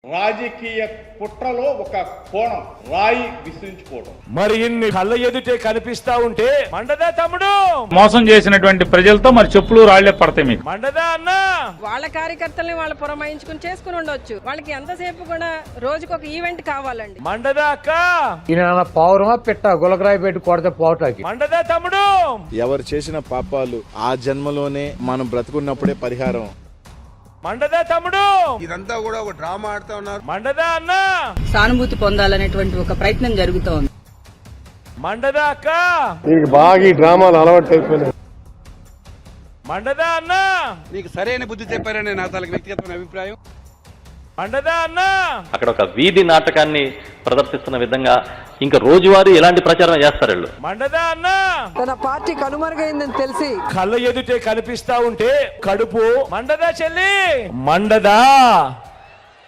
రాజకీయ కుట్రలో ఒక కోణం రాయి విసిరించుకోవడం. మరి ఇన్ని కళ్ళ ఎదుటే కనిపిస్తా ఉంటే మండదా తమ్ముడు? మోసం చేసినటువంటి ప్రజలతో మరి చెప్పులు రాళ్లే పడతాయి మీకు. మండదా అన్నా? వాళ్ళ కార్యకర్తల్ని వాళ్ళు పురమాయించుకుని చేసుకుని ఉండొచ్చు. వాళ్ళకి ఎంతసేపు కూడా రోజుకు ఒక ఈవెంట్ కావాలండి. మండదా అక్క? ఈయన పౌరమా పెట్ట గులకరాయి పెట్టి కొడితే పోవటానికి. మండదా తమ్ముడు? ఎవరు చేసిన పాపాలు ఆ జన్మలోనే మనం బ్రతుకున్నప్పుడే పరిహారం. మండదా తమ్ముడు? ఇదంతా కూడా ఒక డ్రామా ఆడుతా ఉన్నారు. మండదా అన్నా? సానుభూతి పొందాలనేటువంటి ఒక ప్రయత్నం జరుగుతోంది. మండదా అక్క? నీకు బాగా ఈ డ్రామాలు అలవాటు అయిపోయినాయి. మండదా అన్నా? నీకు సరైన బుద్ధి చెప్పారని నా తనకు వ్యక్తిగతమైన అభిప్రాయం. మండదా అన్నా? అక్కడ ఒక వీధి నాటకాన్ని ప్రదర్శిస్తున్న విధంగా ఇంకా రోజువారీ ఎలాంటి ప్రచారం చేస్తారు వీళ్ళు? మండదా అన్నా? తన పార్టీ కనుమరుగైందని తెలిసి కళ్ళ ఎదుటే కనిపిస్తా ఉంటే కడుపు మండదా చెల్లి? మండదా?